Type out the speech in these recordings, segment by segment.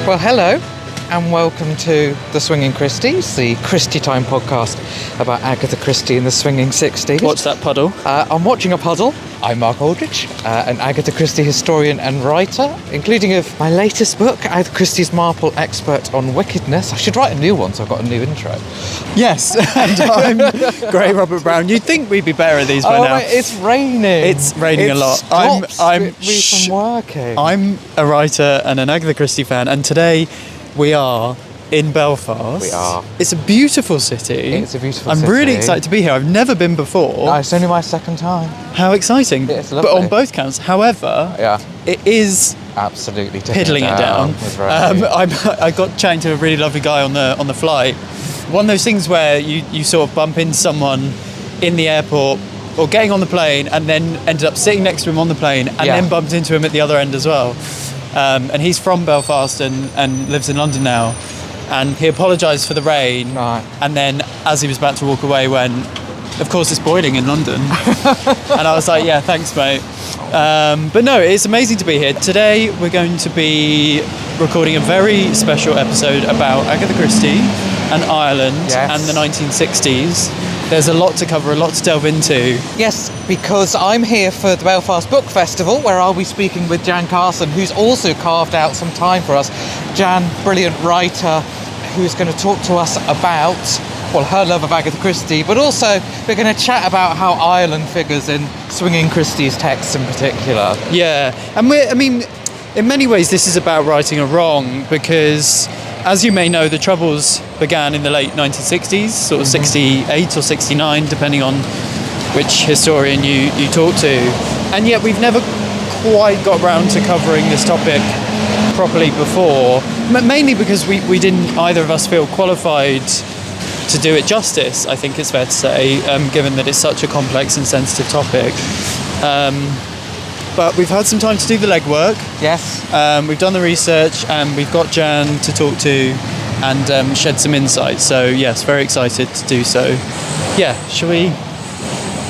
Well, hello, and welcome to the Swinging Christies, the Christie Time podcast about Agatha Christie in the Swinging 60s. What's that puddle? I'm watching a puddle. I'm Mark Aldridge, an Agatha Christie historian and writer, including of my latest book, Agatha Christie's Marple Expert on Wickedness. I should write a new one, so I've got a new intro. Yes, and I'm Gray Robert Brown. You'd think we'd be better at these by now. Wait, it's raining. It's raining a lot. I'm me from working. I'm a writer and an Agatha Christie fan, and today we are in Belfast. We are. It's a beautiful city. It's a beautiful city. I'm really excited to be here. I've never been before. No, it's only my second time. How exciting. It's lovely. But on both counts. However, it is absolutely piddling it down. I got chatting to a really lovely guy on the flight. One of those things where you sort of bump into someone in the airport or getting on the plane and then ended up sitting next to him on the plane and then bumped into him at the other end as well. And he's from Belfast and lives in London now. And he apologised for the rain. Right. And then as he was about to walk away went, of course it's boiling in London. And I was like, yeah, thanks, mate. But no, it's amazing to be here. Today we're going to be recording a very special episode about Agatha Christie and Ireland and the 1960s. There's a lot to cover, a lot to delve into. Yes, because I'm here for the Belfast Book Festival, where I'll be speaking with Jan Carson, who's also carved out some time for us. Jan, brilliant writer, who's going to talk to us about, well, her love of Agatha Christie, but also we're going to chat about how Ireland figures in Swinging Christies texts in particular. Yeah, and in many ways this is about righting a wrong, because as you may know, the Troubles began in the late 1960s, sort of 68 or 69, depending on which historian you talk to. And yet we've never quite got round to covering this topic properly before, mainly because we didn't, either of us, feel qualified to do it justice, I think it's fair to say, given that it's such a complex and sensitive topic. But we've had some time to do the legwork. Yes. We've done the research and we've got Jan to talk to and shed some insight. So yes, very excited to do so. Yeah, shall we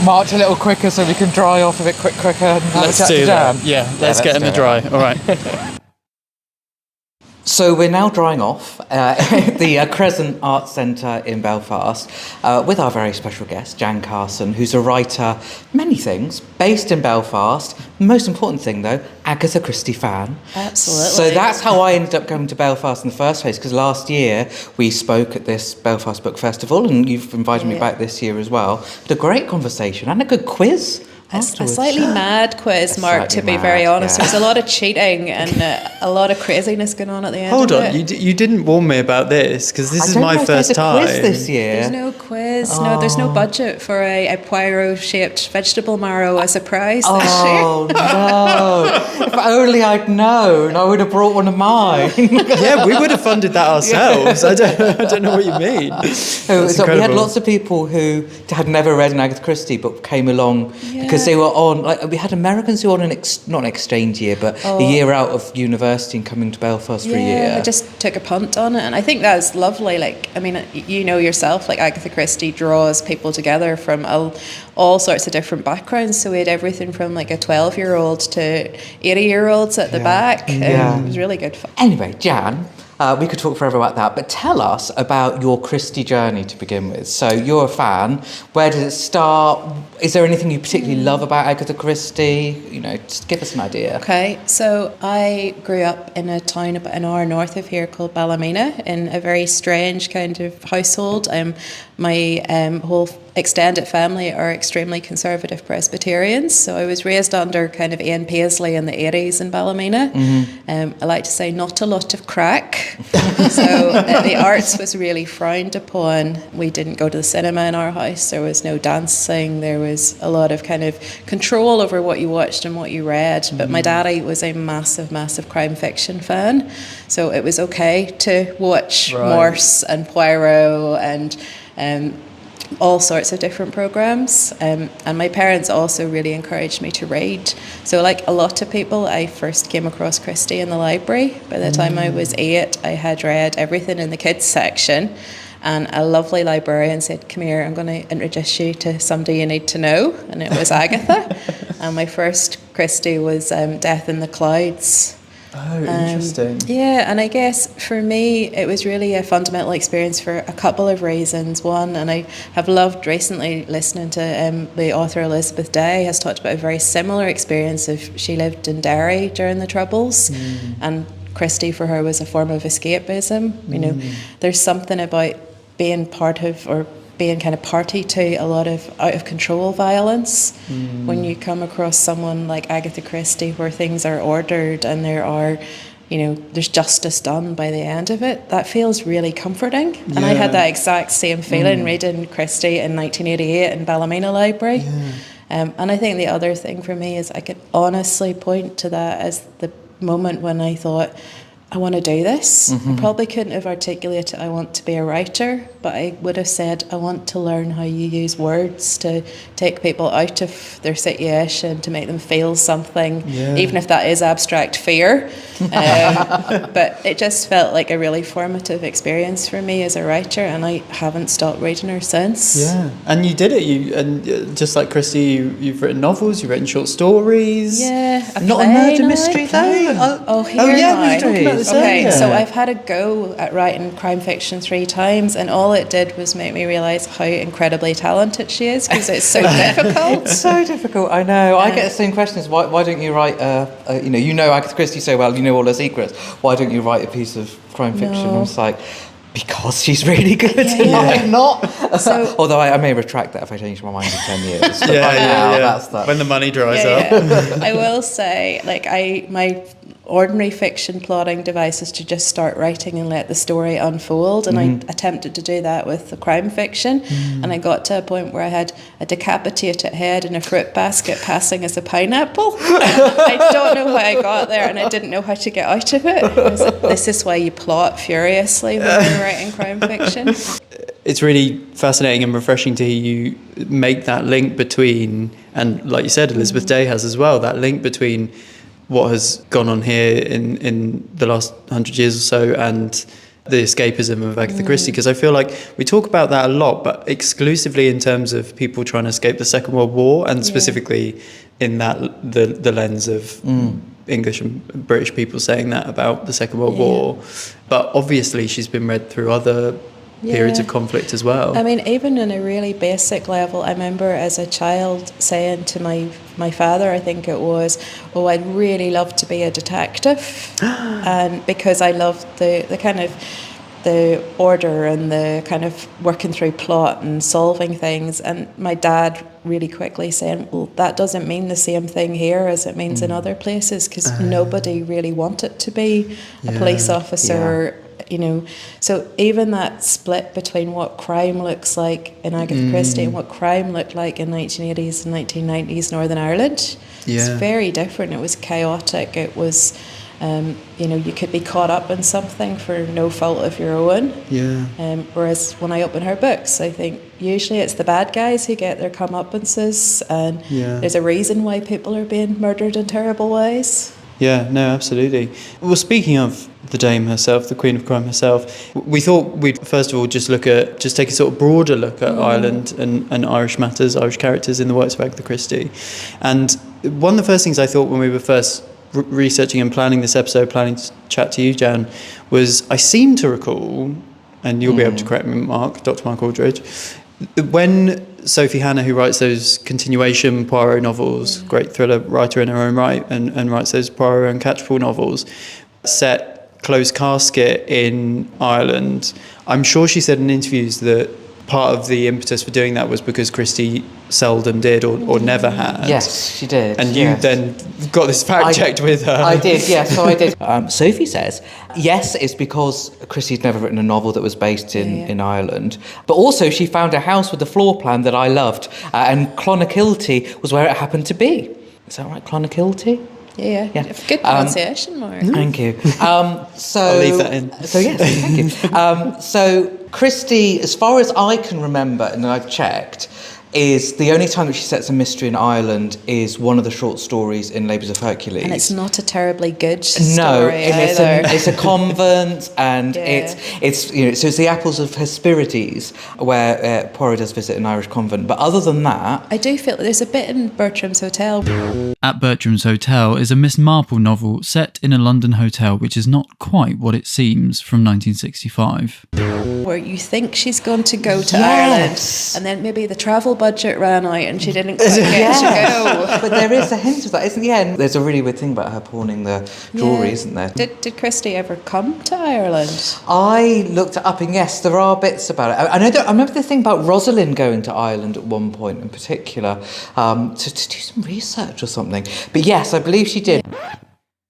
march a little quicker so we can dry off a bit quicker and have let's a chat do to Jan? that. Yeah, let's get in the dry. All right. So we're now drying off the Crescent Arts Centre in Belfast with our very special guest, Jan Carson, who's a writer, many things, based in Belfast. Most important thing, though, Agatha Christie fan. Absolutely. So that's how I ended up going to Belfast in the first place, because last year we spoke at this Belfast Book Festival, and you've invited me back this year as well. Had a great conversation and a good quiz. A slightly mad quiz, Mark, to be very honest. There was a lot of cheating and a lot of craziness going on at the end. Hold on, you didn't warn me about this, because this is my first time. Quiz this year. There's no quiz. Oh. No, there's no budget for a Poirot-shaped vegetable marrow as a prize this year. Oh, no. If only I'd known, I would have brought one of mine. Yeah, we would have funded that ourselves. I don't know what you mean. So we had lots of people who had never read an Agatha Christie but came along because they were on, like, we had Americans who were on not an exchange year, but a year out of university and coming to Belfast for a year. I just took a punt on it, and I think that's lovely. Like, I mean, you know yourself, like, Agatha Christie draws people together from all sorts of different backgrounds. So we had everything from like a 12-year-old to 80-year-olds at the back. It was really good fun. Anyway, Jan, we could talk forever about that, but tell us about your Christie journey to begin with. So you're a fan. Where did it start? Is there anything you particularly love about Agatha Christie? You know, just give us an idea. Okay, so I grew up in a town about an hour north of here called Ballymena, in a very strange kind of household. My whole extended family are extremely conservative Presbyterians, so I was raised under kind of Ian Paisley in the 80s in Ballymena. I like to say not a lot of crack. So the arts was really frowned upon. We didn't go to the cinema in our house. There was no dancing. There was a lot of kind of control over what you watched and what you read. But my daddy was a massive, massive crime fiction fan. So it was okay to watch Morse and Poirot and all sorts of different programs, and my parents also really encouraged me to read. So like a lot of people, I first came across Christie in the library. By the time I was 8, I had read everything in the kids section, and a lovely librarian said, "Come here, I'm going to introduce you to somebody you need to know," and it was Agatha. And my first Christie was Death in the Clouds. Oh, interesting. Yeah, and I guess for me, it was really a fundamental experience for a couple of reasons. One, and I have loved recently listening to the author Elizabeth Day has talked about a very similar experience of she lived in Derry during the Troubles, and Christie for her was a form of escapism. You know, there's something about being part of or being kind of party to a lot of out of control violence when you come across someone like Agatha Christie where things are ordered and there are, you know, there's justice done by the end of it. That feels really comforting. And I had that exact same feeling reading Christie in 1988 in Ballymena Library. And I think the other thing for me is I could honestly point to that as the moment when I thought, I want to do this. I probably couldn't have articulated I want to be a writer, but I would have said I want to learn how you use words to take people out of their situation, to make them feel something, even if that is abstract fear. But it just felt like a really formative experience for me as a writer, and I haven't stopped reading her since. Yeah, and you did it. And just like Christie, you've written novels, you've written short stories. Yeah, not a murder mystery though. Mystery. Okay, so Yeah. I've had a go at writing crime fiction 3 times, and all it did was make me realise how incredibly talented she is, because it's so difficult. It's so difficult, I know. I get the same questions. Why don't you write, you know Agatha Christie so well, you know all her secrets. Why don't you write a piece of crime fiction? No. I was like, because she's really good. Yeah. I'm not. So- Although I may retract that if I change my mind in 10 years. But Yeah, right now, yeah. that's that. When the money dries Yeah, up. yeah. I will say, like, my ordinary fiction plotting device is to just start writing and let the story unfold, and I attempted to do that with the crime fiction, and I got to a point where I had a decapitated head in a fruit basket passing as a pineapple. I don't know how I got there, and I didn't know how to get out of it. I was like, this is why you plot furiously when you're writing crime fiction. It's really fascinating and refreshing to hear you make that link between, and like you said, Elizabeth Day has as well, that link between what has gone on here in the last 100 years or so and the escapism of Agatha Christie, because I feel like we talk about that a lot, but exclusively in terms of people trying to escape the Second World War, and specifically in that the lens of English and British people saying that about the Second World War. But obviously she's been read through other periods of conflict as well. I mean, even on a really basic level, I remember as a child saying to my father, I think it was, oh, I'd really love to be a detective. And because I loved the kind of the order and the kind of working through plot and solving things. And my dad really quickly saying, well, that doesn't mean the same thing here as it means in other places, because nobody really wanted to be a police officer. You know, so even that split between what crime looks like in Agatha Christie and what crime looked like in 1980s and 1990s Northern Ireland, it's very different. It was chaotic. It was, you know, you could be caught up in something for no fault of your own. Whereas when I open her books, I think usually it's the bad guys who get their comeuppances, and there's a reason why people are being murdered in terrible ways. Yeah, no, absolutely. Well, speaking of the Dame herself, the Queen of Crime herself, we thought we'd first of all just take a sort of broader look at Ireland and Irish matters, Irish characters in the works of Agatha Christie. And one of the first things I thought when we were first researching and planning this episode, planning to chat to you, Jan, was I seem to recall, and you'll be able to correct me, Dr. Mark Aldridge, when Sophie Hannah, who writes those continuation Poirot novels, great thriller writer in her own right, and writes those Poirot and Catchful novels, set Closed Casket in Ireland, I'm sure she said in interviews that part of the impetus for doing that was because Christie seldom did or never had. Yes, she did. And you then got this fact checked with her. I did, yes, so I did. Sophie says, yes, it's because Christie's never written a novel that was based in Ireland. But also she found a house with a floor plan that I loved. And Clonakilty was where it happened to be. Is that right, Clonakilty? Yeah. Good pronunciation, Mark. Thank you. So I'll leave that in. So yes, thank you. So Christie, as far as I can remember, and I've checked, is the only time that she sets a mystery in Ireland is one of the short stories in Labours of Hercules. And it's not a terribly good No, story and either. it's a convent, and Yeah. it's you know, so it's the Apples of Hesperides, where Poirot does visit an Irish convent. But other than that, I do feel there's a bit in Bertram's Hotel. At Bertram's Hotel is a Miss Marple novel set in a London hotel which is not quite what it seems, from 1965. Where you think she's going to go to Yes. Ireland, and then maybe the travel budget ran out and she didn't quite get to go. but there is a hint of that, isn't there? And there's a really weird thing about her pawning the jewellery, Yeah. isn't there? Did Christie ever come to Ireland? I looked it up, and yes, there are bits about it. I remember the thing about Rosalind going to Ireland at one point in particular, to do some research or something. But yes, I believe she did.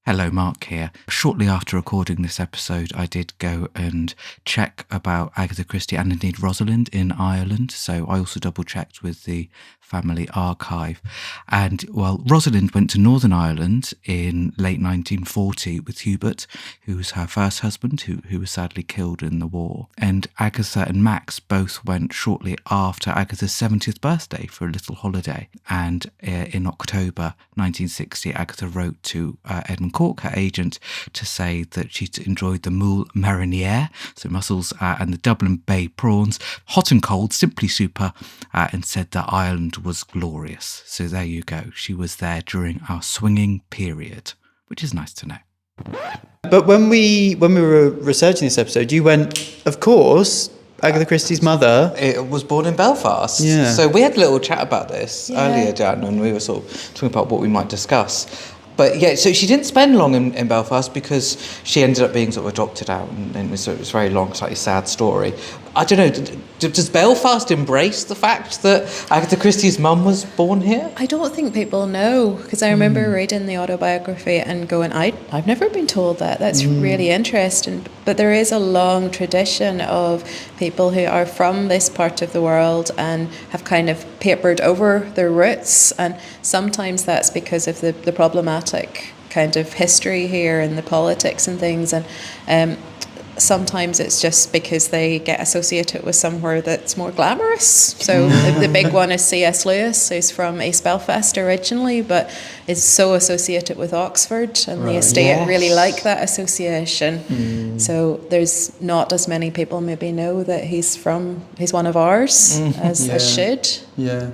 Hello, Mark here. Shortly after recording this episode, I did go and check about Agatha Christie and indeed Rosalind in Ireland. So I also double checked with the family archive. And, well, Rosalind went to Northern Ireland in late 1940 with Hubert, who was her first husband, who was sadly killed in the war. And Agatha and Max both went shortly after Agatha's 70th birthday for a little holiday. And in October 1960, Agatha wrote to Edmund Cork, her agent, to say that she'd enjoyed the moule marinière, so mussels, and the Dublin Bay prawns, hot and cold, simply super, and said that Ireland was glorious. So there you go. She was there during our swinging period, which is nice to know. But when we were researching this episode, you went, of course, Agatha Christie's mother. It was born in Belfast. Yeah. So we had a little chat about this Yeah. earlier, Jan, and we were sort of talking about what we might discuss. But yeah, so she didn't spend long in Belfast because she ended up being sort of adopted out, and so it was a very long, slightly sad story. I don't know, does Belfast embrace the fact that Agatha Christie's mum was born here? I don't think people know, because I remember reading the autobiography and going, I've never been told that. That's really interesting. But there is a long tradition of people who are from this part of the world and have kind of papered over their roots. And sometimes that's because of the problematic kind of history here and the politics and things. And sometimes it's just because they get associated with somewhere that's more glamorous. So the big one is C.S. Lewis, who's from East Belfast originally, but is so associated with Oxford, and the estate really like that association. So there's not as many people maybe know that he's one of ours as should. Yeah.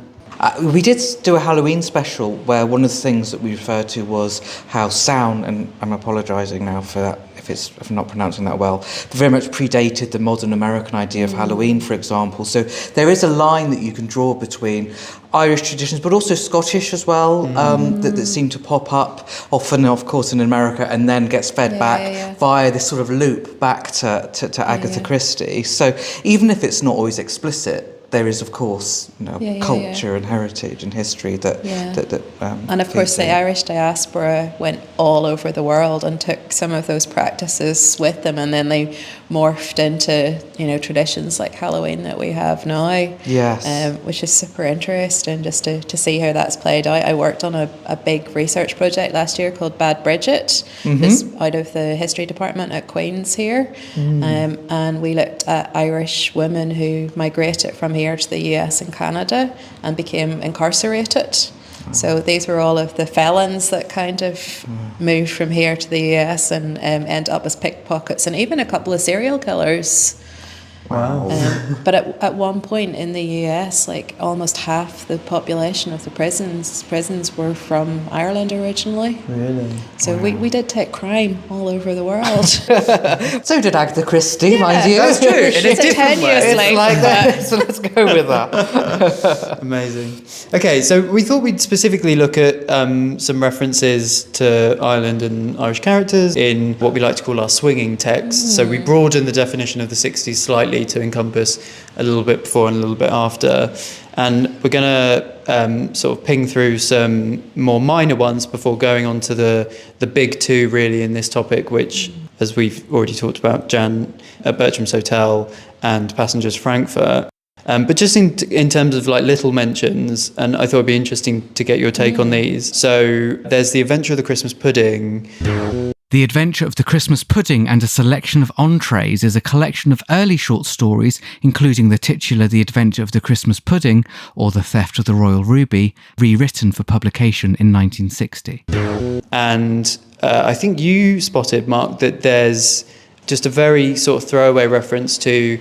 We did do a Halloween special where one of the things that we referred to was how sound, and I'm apologising now for that if I'm not pronouncing that well, but very much predated the modern American idea of Halloween, for example. So there is a line that you can draw between Irish traditions, but also Scottish as well, that seem to pop up often, of course, in America, and then gets fed back via this sort of loop back to Agatha Christie. So even if it's not always explicit, there is, of course, culture and heritage and history that and of course the Irish diaspora went all over the world and took some of those practices with them, and then they morphed into traditions like Halloween that we have now. Yes. Which is super interesting just to see how that's played out. I worked on a big research project last year called Bad Bridget. It's out of the history department at Queen's here, and we looked at Irish women who migrated from here to the US and Canada and became incarcerated. So these were all of the felons that kind of moved from here to the US and end up as pickpockets, and even a couple of serial killers. Wow. But at one point in the US, like almost half the population of the prisons were from Ireland originally. Really? So we did take crime all over the world. So did Agatha Christie, mind you. That's true. In a It's a different way. tenuous It's link, like but- that. So let's go with that. Amazing. Okay, so we thought we'd specifically look at some references to Ireland and Irish characters in what we like to call our swinging texts. So we broaden the definition of the 60s slightly to encompass a little bit before and a little bit after. And we're going to sort of ping through some more minor ones before going on to the big two really in this topic, which, as we've already talked about, Jan at Bertram's Hotel and Passengers Frankfurt. But just in terms of like little mentions, and I thought it'd be interesting to get your take on these. So there's The Adventure of the Christmas Pudding. The Adventure of the Christmas Pudding and a Selection of Entrees is a collection of early short stories, including the titular The Adventure of the Christmas Pudding or The Theft of the Royal Ruby, rewritten for publication in 1960. And I think you spotted, Mark, that there's just a very sort of throwaway reference to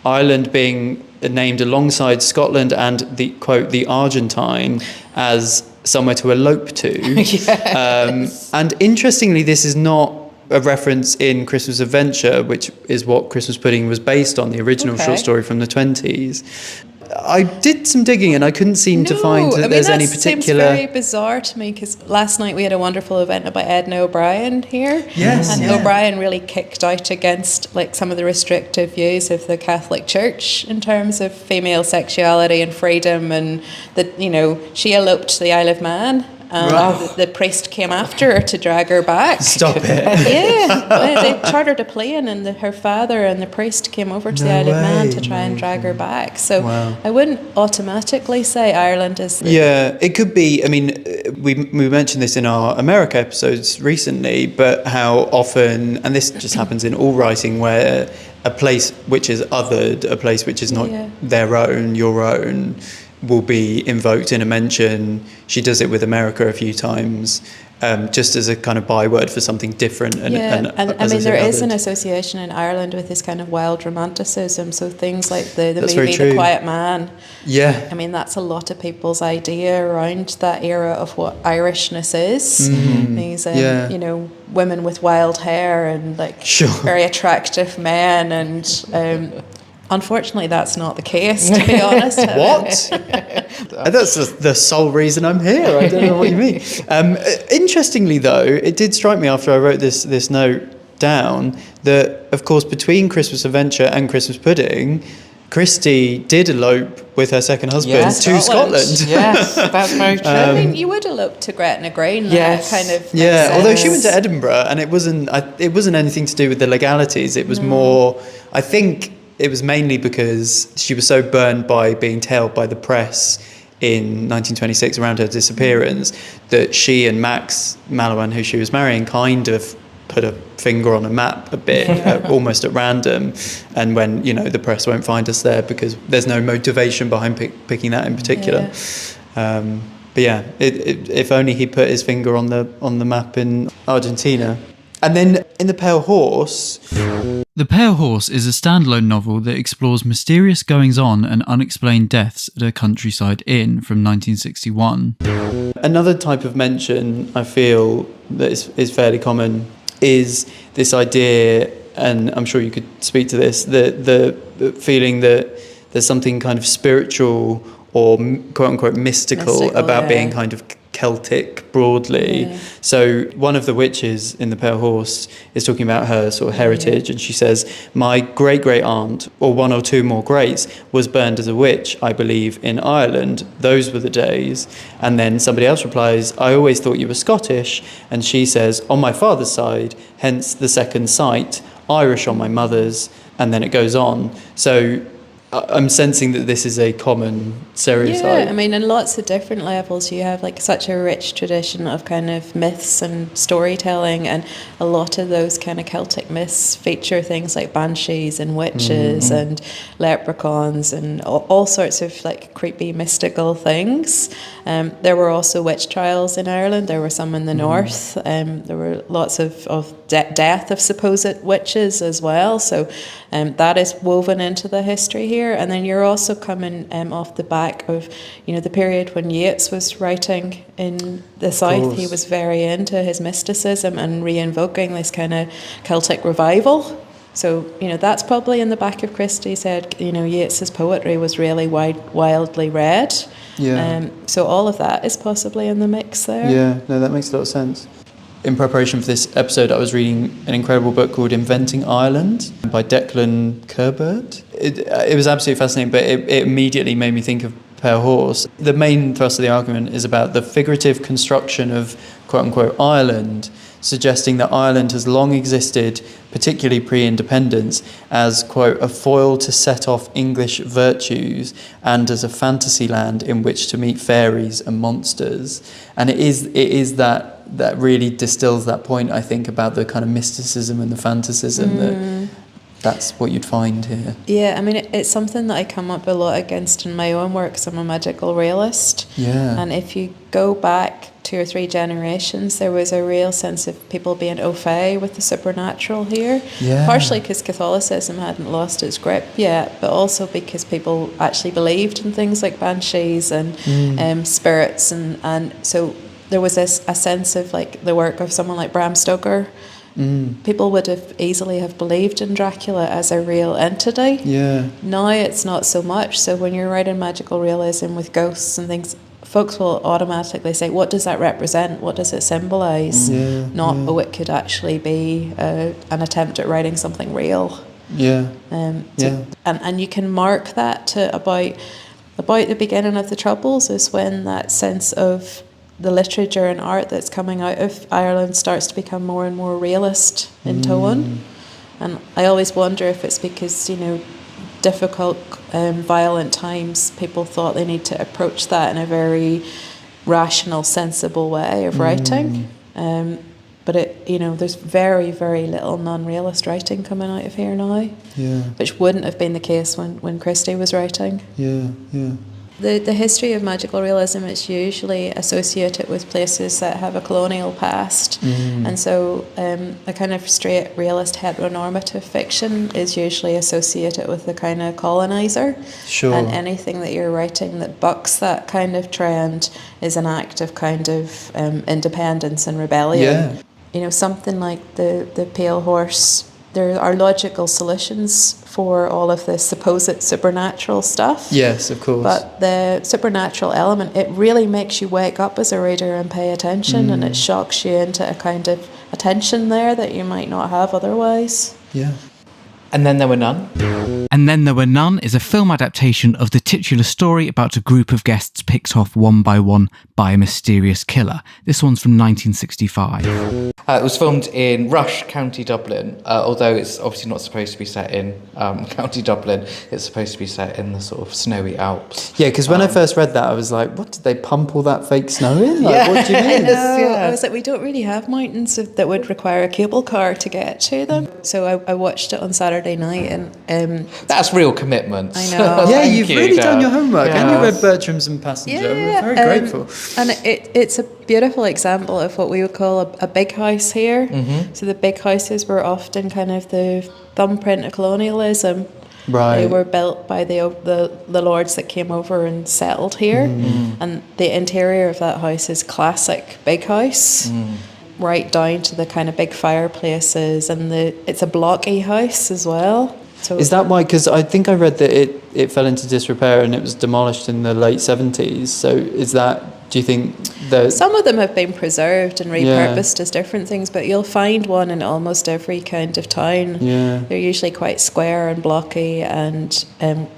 Ireland being named alongside Scotland and the, quote, the Argentine as somewhere to elope to. Yes. And interestingly, this is not a reference in Christmas Adventure, which is what Christmas Pudding was based on, the original short story from the 20s. I did some digging and I couldn't seem to find that there's any particular... Seems very bizarre to me, because last night we had a wonderful event by Edna O'Brien here. Yes. And O'Brien really kicked out against like some of the restrictive views of the Catholic Church in terms of female sexuality and freedom, and that, you know, she eloped to the Isle of Man. The priest came after her to drag her back. Stop it. Yeah, they chartered a plane, and her father and the priest came over to the Isle of Man to try and drag her back. So I wouldn't automatically say Ireland is... Yeah, it could be. I mean, we mentioned this in our America episodes recently, but how often, and this just happens in all writing, where a place which is othered, a place which is not their own, your own, will be invoked in a mention. She does it with America a few times, just as a kind of byword for something different. And I mean, there is an association in Ireland with this kind of wild romanticism. So things like the movie The Quiet Man. Yeah. I mean, that's a lot of people's idea around that era of what Irishness is. Mm-hmm. These, you know, women with wild hair and like very attractive men, and unfortunately, that's not the case, to be honest. What? That's the sole reason I'm here. I don't know what you mean. Interestingly, though, it did strike me after I wrote this note down that, of course, between Christmas Adventure and Christmas Pudding, Christie did elope with her second husband to Scotland. Yes, that's very true. I mean, you would elope to Gretna Green. Yes. Kind of. Yeah, although she went to Edinburgh, and it wasn't anything to do with the legalities. It was more, I think, it was mainly because she was so burned by being tailed by the press in 1926 around her disappearance that she and Max Mallowan, who she was marrying, kind of put a finger on a map a bit, almost at random. And when, you know, the press won't find us there because there's no motivation behind picking that in particular. But yeah, if only he put his finger on the map in Argentina. And then in The Pale Horse... The Pale Horse is a standalone novel that explores mysterious goings-on and unexplained deaths at a countryside inn from 1961. Another type of mention I feel that is fairly common is this idea, and I'm sure you could speak to this, the feeling that there's something kind of spiritual or quote-unquote mystical about being kind of Celtic broadly. Yeah. So one of the witches in The Pale Horse is talking about her sort of heritage, and she says, my great-great-aunt, or one or two more greats, was burned as a witch, I believe, in Ireland. Those were the days. And then somebody else replies, I always thought you were Scottish. And she says, on my father's side, hence the second sight, Irish on my mother's, and then it goes on. So I'm sensing that this is a common stereotype. Yeah, I mean, in lots of different levels, you have like such a rich tradition of kind of myths and storytelling, and a lot of those kind of Celtic myths feature things like banshees and witches and leprechauns and all sorts of like creepy mystical things. There were also witch trials in Ireland. There were some in the north. There were lots of death of supposed witches as well. So that is woven into the history here. And then you're also coming off the back of, you know, the period when Yeats was writing in the south. He was very into his mysticism and re-invoking this kind of Celtic revival. So, you know, that's probably in the back of Christie's head. You know, Yeats's poetry was really wildly read. Yeah. So all of that is possibly in the mix there. Yeah, no, that makes a lot of sense. In preparation for this episode, I was reading an incredible book called Inventing Ireland by Declan Kerbert. It was absolutely fascinating, but it immediately made me think of Pale Horse. The main thrust of the argument is about the figurative construction of quote-unquote Ireland, suggesting that Ireland has long existed, particularly pre-independence, as, quote, a foil to set off English virtues and as a fantasy land in which to meet fairies and monsters. And it is that that really distills that point, I think, about the kind of mysticism and the fantasism that's what you'd find here. Yeah, I mean, it's something that I come up a lot against in my own work, because I'm a magical realist. Yeah. And if you go back 2 or 3 generations, there was a real sense of people being au fait with the supernatural here. Yeah. Partially because Catholicism hadn't lost its grip yet, but also because people actually believed in things like banshees and spirits. And so there was a sense of like the work of someone like Bram Stoker. People would have easily have believed in Dracula as a real entity. Yeah. Now it's not so much. So when you're writing magical realism with ghosts and things, folks will automatically say, what does that represent? What does it symbolise? Oh, it could actually be an attempt at writing something real. Yeah. And you can mark that to about the beginning of the Troubles is when that sense of the literature and art that's coming out of Ireland starts to become more and more realist in tone. And I always wonder if it's because, difficult, violent times, people thought they need to approach that in a very rational, sensible way of writing. But there's very, very little non-realist writing coming out of here now, which wouldn't have been the case when Christie was writing. The history of magical realism is usually associated with places that have a colonial past, and so a kind of straight realist heteronormative fiction is usually associated with the kind of colonizer. Sure. And anything that you're writing that bucks that kind of trend is an act of kind of independence and rebellion. Something like the Pale Horse. There are logical solutions for all of the supposed supernatural stuff. Yes, of course. But the supernatural element, it really makes you wake up as a reader and pay attention, and it shocks you into a kind of attention there that you might not have otherwise. Yeah. And Then There Were None. And Then There Were None is a film adaptation of the titular story about a group of guests picked off one by one by a mysterious killer. This one's from 1965. It was filmed in Rush, County Dublin, although it's obviously not supposed to be set in County Dublin. It's supposed to be set in the sort of snowy Alps. Yeah, because when I first read that, I was like, what, did they pump all that fake snow in? Like, what do you mean? I was like, we don't really have mountains that would require a cable car to get to them. So I watched it on Saturday night, and that's real commitment. I know. Yeah, you've really done your homework, and you read Bertram's and Passenger. We're very grateful. And it's a beautiful example of what we would call a big house here. So the big houses were often kind of the thumbprint of colonialism. Right. They were built by the lords that came over and settled here, and the interior of that house is classic big house. Right down to the kind of big fireplaces, and it's a blocky house as well. So is that why? Because I think I read that it fell into disrepair and it was demolished in the late 70s. So is that? Do you think that some of them have been preserved and repurposed as different things? But you'll find one in almost every kind of town. Yeah. They're usually quite square and blocky and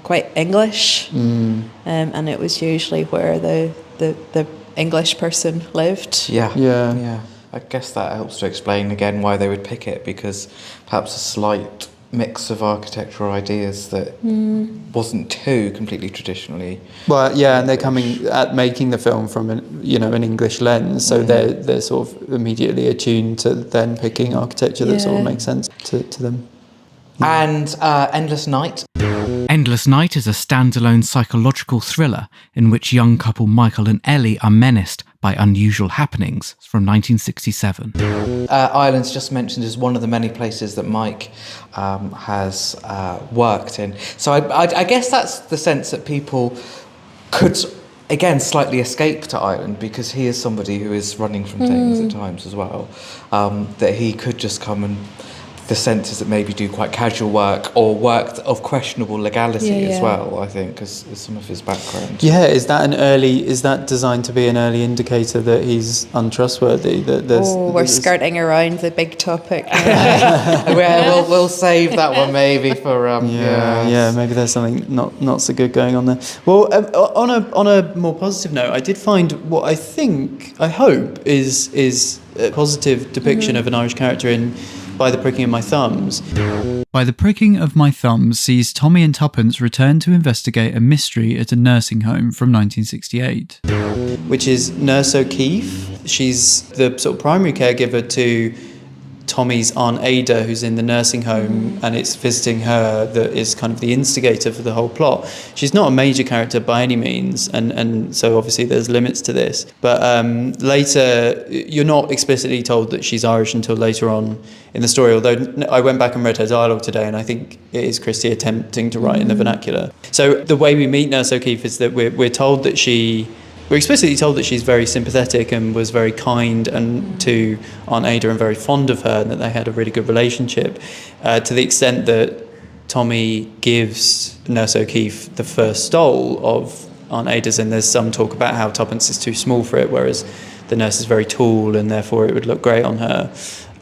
quite English. And it was usually where the English person lived. Yeah. I guess that helps to explain again why they would pick it, because perhaps a slight mix of architectural ideas that wasn't too completely traditionally. Well, yeah, and they're coming at making the film from an English lens, so they're sort of immediately attuned to then picking architecture that sort of makes sense to them. And Endless Night. Endless Night is a standalone psychological thriller in which young couple Michael and Ellie are menaced by unusual happenings. It's from 1967. Ireland's just mentioned as one of the many places that Mike has worked in. So I guess that's the sense that people could, again, slightly escape to Ireland, because he is somebody who is running from things at times as well, that he could just come and the sense is that maybe do quite casual work or work of questionable legality as well, I think, because some of his background. Yeah, is that designed to be an early indicator that he's untrustworthy? We're skirting around the big topic. We'll save that one maybe for maybe there's something not so good going on there. Well, on a more positive note, I did find what I hope is a positive depiction of an Irish character in By the Pricking of My Thumbs. By the Pricking of My Thumbs sees Tommy and Tuppence return to investigate a mystery at a nursing home from 1968. Which is Nurse O'Keefe. she's the sort of primary caregiver to Tommy's Aunt Ada, who's in the nursing home, and it's visiting her that is kind of the instigator for the whole plot. She's not a major character by any means, and so obviously there's limits to this. But later, you're not explicitly told that she's Irish until later on in the story, although I went back and read her dialogue today, and I think it is Christie attempting to write in the vernacular. So the way we meet Nurse O'Keeffe is that we're told that we're explicitly told that she's very sympathetic and was very kind and to Aunt Ada and very fond of her, and that they had a really good relationship, to the extent that Tommy gives Nurse O'Keeffe the first stole of Aunt Ada's, and there's some talk about how twopence is too small for it, whereas the nurse is very tall and therefore it would look great on her.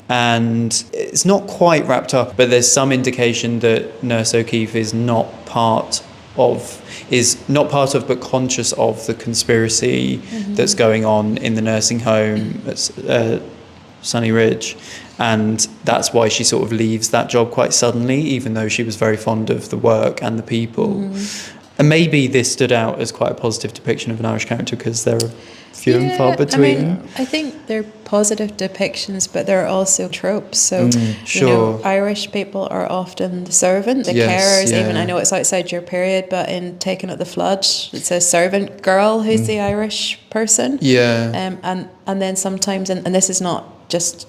And it's not quite wrapped up, but there's some indication that Nurse O'Keeffe is not part of but conscious of the conspiracy that's going on in the nursing home at Sunny Ridge, and that's why she sort of leaves that job quite suddenly, even though she was very fond of the work and the people. And maybe this stood out as quite a positive depiction of an Irish character because there are few and far between. I mean, I think they're positive depictions, but they're also tropes. So, Irish people are often the servant, the carers. Yeah. Even I know it's outside your period, but in Taking Up the Flood, it's a servant girl who's the Irish person. Yeah. And then sometimes, and this is not just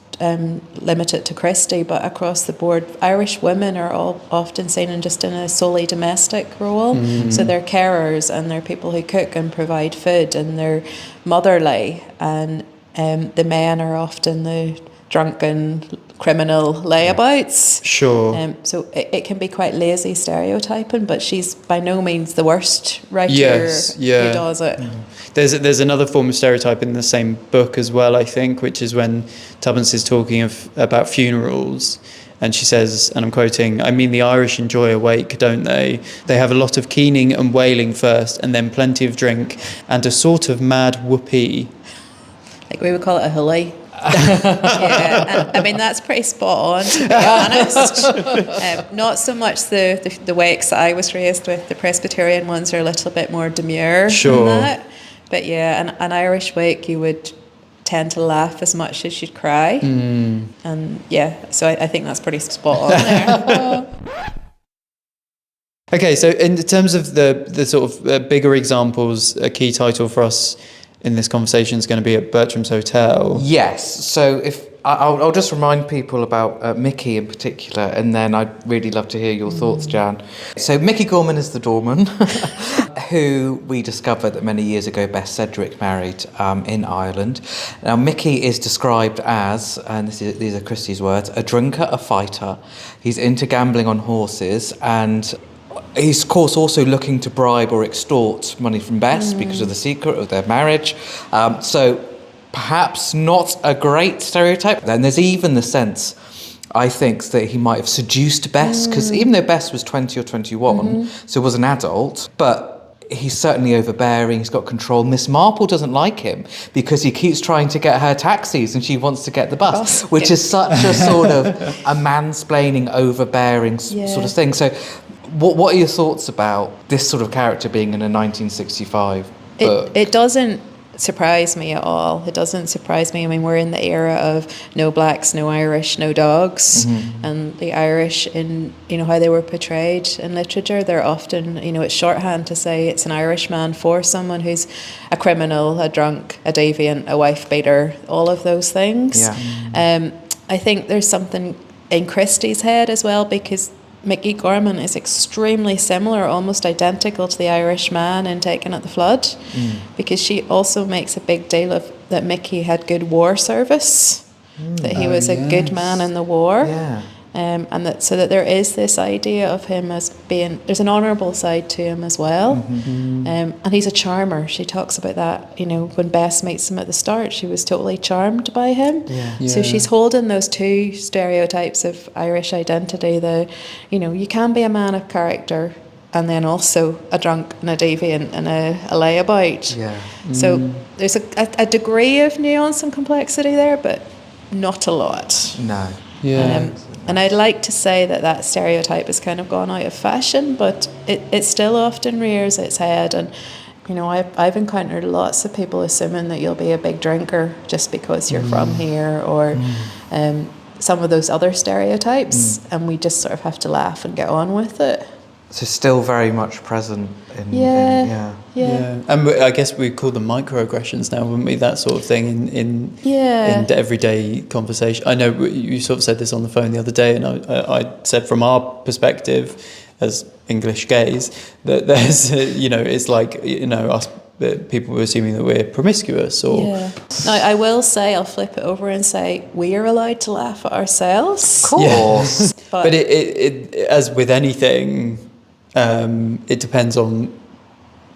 limited to Christie, but across the board, Irish women are all often seen in a solely domestic role. So they're carers and they're people who cook and provide food and they're motherly, and the men are often the drunken criminal layabouts. Sure. So it can be quite lazy stereotyping, but she's by no means the worst writer who does it. There's another form of stereotype in the same book as well, I think, which is when Tuppence is talking about funerals, and she says, and I'm quoting, "I mean, the Irish enjoy a wake, don't they? They have a lot of keening and wailing first, and then plenty of drink, and a sort of mad whoopee." Like we would call it a hully. Yeah, and I mean that's pretty spot on, to be honest. Not so much the wakes that I was raised with. The Presbyterian ones are a little bit more demure than that. But yeah, an Irish wake, you would tend to laugh as much as you'd cry. And yeah, so I think that's pretty spot on there. Okay, so in terms of the sort of bigger examples, a key title for us in this conversation is going to be at Bertram's Hotel. Yes, so if I'll just remind people about Mickey in particular, and then I'd really love to hear your thoughts, Jan. So Mickey Gorman is the doorman, who we discovered that many years ago Bess Sedgwick married in Ireland. Now Mickey is described as, and these are Christie's words, a drinker, a fighter. He's into gambling on horses, and he's, of course, also looking to bribe or extort money from Bess because of the secret of their marriage. So perhaps not a great stereotype. Then there's even the sense, I think, that he might have seduced Bess, because even though Bess was 20 or 21, so was an adult, but he's certainly overbearing, he's got control. Miss Marple doesn't like him because he keeps trying to get her taxis and she wants to get the bus, which is such a sort of a mansplaining, overbearing sort of thing. So what are your thoughts about this sort of character being in a 1965 book? It doesn't surprise me at all. It doesn't surprise me. I mean, we're in the era of no blacks, no Irish, no dogs, and the Irish, in how they were portrayed in literature, they're often, it's shorthand to say it's an Irishman for someone who's a criminal, a drunk, a deviant, a wife beater, all of those things. I think there's something in Christie's head as well, because Mickey Gorman is extremely similar, almost identical to the Irish man in Taking Up the Flood, because she also makes a big deal of that Mickey had good war service, that he was a good man in the war, and that there is this idea of him as being, there's an honourable side to him as well, and he's a charmer. She talks about that, when Bess meets him at the start, she was totally charmed by him. So she's holding those two stereotypes of Irish identity, you can be a man of character and then also a drunk and a deviant and a layabout. So there's a degree of nuance and complexity there, but not a lot. No. And I'd like to say that stereotype has kind of gone out of fashion, but it still often rears its head. And you know, I've encountered lots of people assuming that you'll be a big drinker just because you're from here, or some of those other stereotypes, and we just sort of have to laugh and get on with it. So still very much present in Yeah. And I guess we call them microaggressions now, wouldn't we? That sort of thing in everyday conversation. I know you sort of said this on the phone the other day, and I said from our perspective as English gays that there's, it's like, us people were assuming that we're promiscuous or... Yeah. Now, I will say, I'll flip it over and say, we are allowed to laugh at ourselves. Of course. Yeah. But it as with anything, it depends on...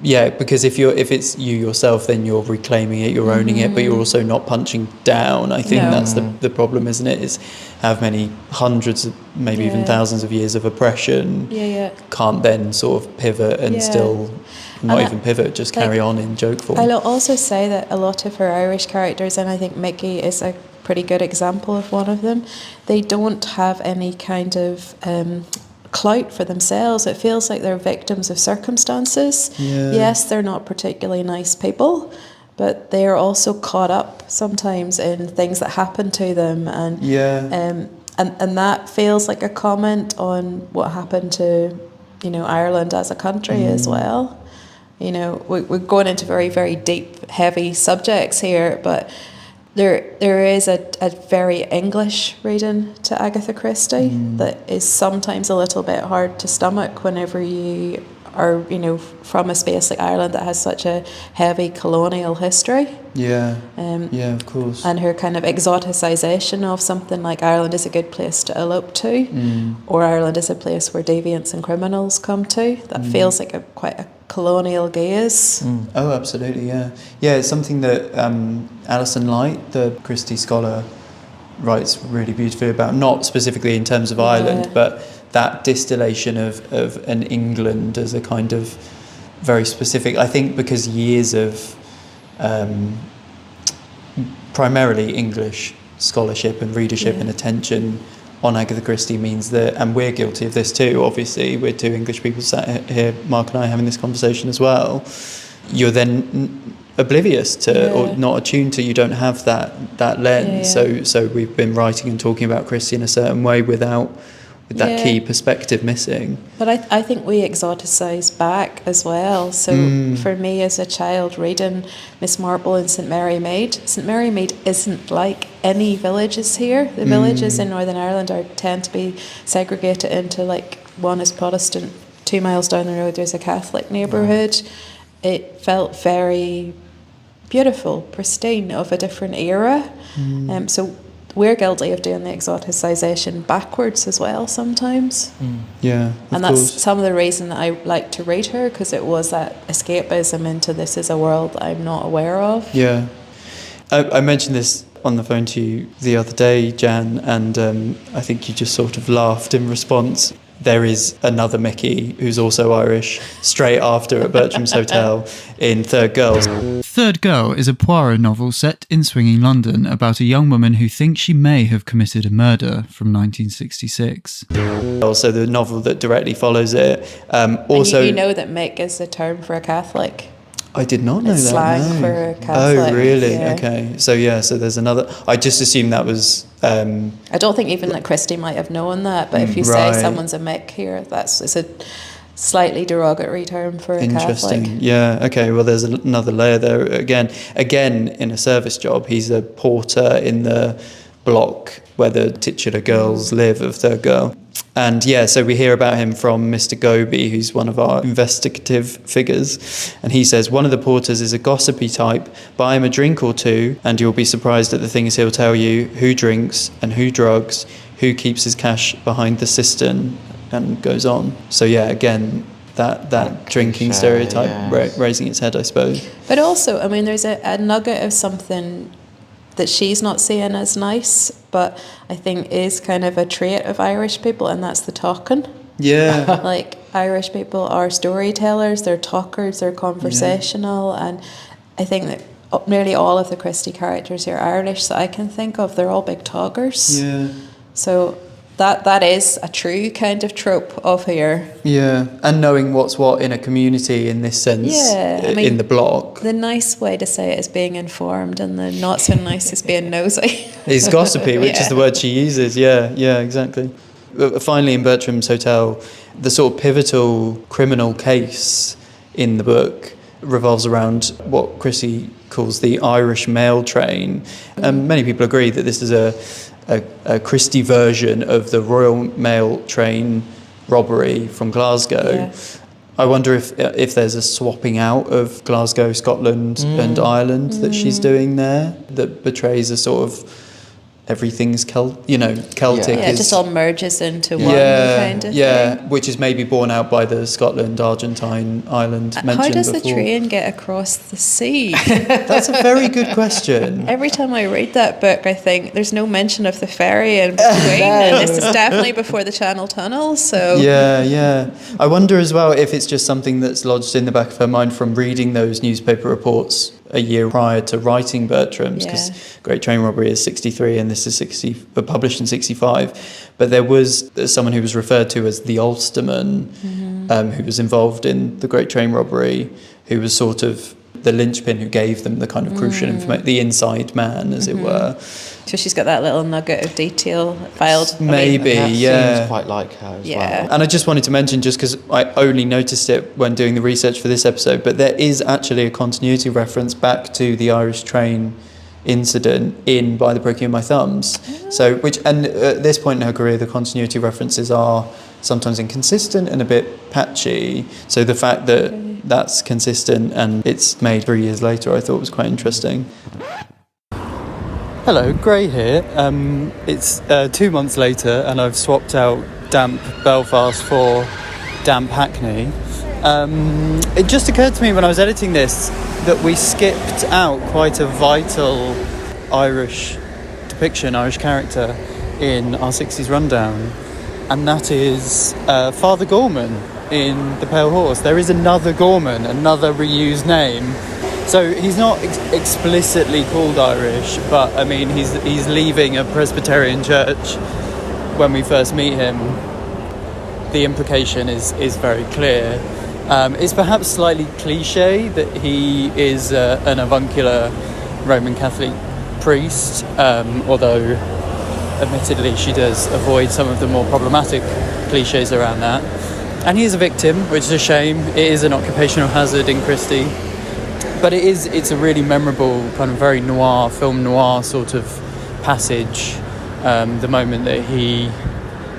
Yeah, because if it's you yourself, then you're reclaiming it, you're owning it, but you're also not punching down. I think that's the problem, isn't it? Is how many hundreds, maybe even thousands of years of oppression can't then sort of pivot and still... Not even pivot, just carry on in joke form. I'll also say that a lot of her Irish characters, and I think Mickey is a pretty good example of one of them, they don't have any kind of clout for themselves. It feels like they're victims of circumstances. Yeah. Yes, they're not particularly nice people, but they are also caught up sometimes in things that happen to them, and and that feels like a comment on what happened to, Ireland as a country as well. We're going into very, very deep, heavy subjects here, but there is a very English reading to Agatha Christie that is sometimes a little bit hard to stomach whenever you are, from a space like Ireland that has such a heavy colonial history. Yeah, of course. And her kind of exoticisation of something like Ireland is a good place to elope to, or Ireland is a place where deviants and criminals come to. That feels like quite a colonial gaze. Oh, absolutely, yeah. Yeah, it's something that Alison Light, the Christie scholar, writes really beautifully about, not specifically in terms of Ireland, but that distillation of an England as a kind of very specific, I think because years of primarily English scholarship and readership and attention on Agatha Christie means that, and we're guilty of this too, obviously, we're two English people sat here, Mark and I, having this conversation as well, you're then oblivious to or not attuned to, you don't have that lens. So we've been writing and talking about Christie in a certain way with that key perspective missing. But I think we exoticise back as well. So for me as a child reading Miss Marple and St Mary Maid isn't like any villages here. The villages in Northern Ireland tend to be segregated into, like, one is Protestant, 2 miles down the road there's a Catholic neighbourhood. It felt very beautiful, pristine, of a different era. So we're guilty of doing the exoticisation backwards as well sometimes. Yeah, and that's some of the reason that I like to read her, because it was that escapism into this is a world that I'm not aware of. Yeah. I mentioned this on the phone to you the other day, Jan, and I think you just sort of laughed in response. There is another Mickey who's also Irish straight after at Bertram's Hotel in Third Girl. Third Girl is a Poirot novel set in swinging London about a young woman who thinks she may have committed a murder from 1966. Also the novel that directly follows it. Also, and you know that Mick is a term for a Catholic. I did not know it's that. Slang for a Catholic. Oh, really? Yeah. Okay. So there's another. I just assumed that was. I don't think even that Christie might have known that, but if you say someone's a Mick here, it's a slightly derogatory term for a Interesting. Catholic. Yeah. Okay. Well, there's another layer there. Again, in a service job, he's a porter in the block where the titular girls live of Third Girl. And so we hear about him from Mr. Goby, who's one of our investigative figures. And he says, one of the porters is a gossipy type. Buy him a drink or two, and you'll be surprised at the things he'll tell you: who drinks and who drugs, who keeps his cash behind the cistern, and goes on. So again, that drinking stereotype raising its head, I suppose. But also, I mean, there's a nugget of something that she's not seeing as nice, but I think is kind of a trait of Irish people, and that's the talking. Yeah. Like, Irish people are storytellers, they're talkers, they're conversational, and I think that nearly all of the Christie characters here are Irish that I can think of, they're all big talkers. Yeah. So that is a true kind of trope of here. Yeah, and knowing what's what in a community in this sense, in the block. The nice way to say it is being informed, and the not so nice is being nosy. Is gossipy, which is the word she uses. Yeah, exactly. Finally, in Bertram's Hotel, the sort of pivotal criminal case in the book revolves around what Christie calls the Irish mail train. And many people agree that this is a Christie version of the Royal Mail train robbery from Glasgow. Yeah. I wonder if there's a swapping out of Glasgow, Scotland and Ireland that she's doing there that betrays a sort of everything's Celtic. Yeah, it just all merges into one kind of thing. Which is maybe borne out by the Scotland, Argentine, Ireland mentioned before. How does the train get across the sea? That's a very good question. Every time I read that book, I think there's no mention of the ferry in between, and this is definitely before the Channel Tunnel. So yeah. I wonder as well if it's just something that's lodged in the back of her mind from reading those newspaper reports a year prior to writing Bertram's, because Great Train Robbery is 63 and this is published in 65. But there was someone who was referred to as the Ulsterman, who was involved in the Great Train Robbery, who was sort of the linchpin who gave them the kind of crucial information, the inside man, as it were. So she's got that little nugget of detail filed. Maybe, seems quite like her as well. And I just wanted to mention, just because I only noticed it when doing the research for this episode, but there is actually a continuity reference back to the Irish train incident in By the Breaking of My Thumbs. So, and at this point in her career, the continuity references are sometimes inconsistent and a bit patchy. So the fact that that's consistent and it's made 3 years later, I thought was quite interesting. Hello, Gray here. It's 2 months later and I've swapped out damp Belfast for damp Hackney. It just occurred to me when I was editing this that we skipped out quite a vital Irish depiction, Irish character in our 60s rundown, and that is Father Gorman in The Pale Horse. There is another Gorman, another reused name. So he's not explicitly called Irish, but I mean he's leaving a Presbyterian church when we first meet him. The implication is very clear. It's perhaps slightly cliche that he is an avuncular Roman Catholic priest, although admittedly she does avoid some of the more problematic cliches around that. And he is a victim, which is a shame. It is an occupational hazard in Christie. But it's a really memorable, kind of very noir, film noir sort of passage, the moment that he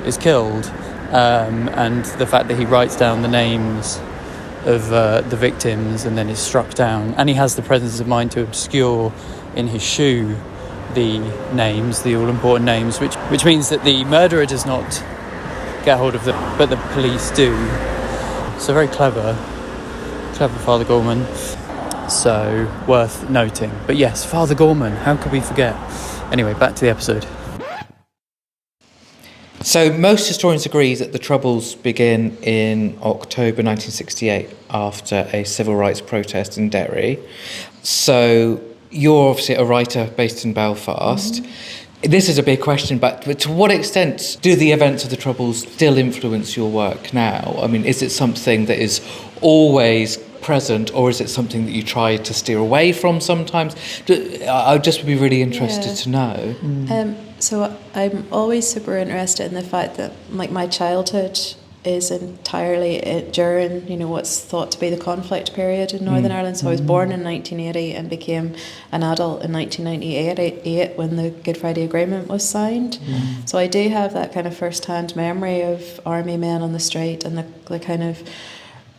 is killed, and the fact that he writes down the names of the victims and then is struck down. And he has the presence of mind to obscure in his shoe the names, the all-important names, which means that the murderer does not get hold of them, but the police do. So very clever Father Gorman. So worth noting. But yes, Father Gorman, how could we forget? Anyway, back to the episode. So most historians agree that the Troubles begin in October 1968 after a civil rights protest in Derry. So you're obviously a writer based in Belfast. This is a big question, but to what extent do the events of the Troubles still influence your work now? I mean, is it something that is always present, or is it something that you try to steer away from sometimes? I'd just be really interested to know. So I'm always super interested in the fact that my childhood is entirely during what's thought to be the conflict period in Northern Ireland. So I was born in 1980 and became an adult in 1998 when the Good Friday Agreement was signed. So I do have that kind of first-hand memory of army men on the street and the kind of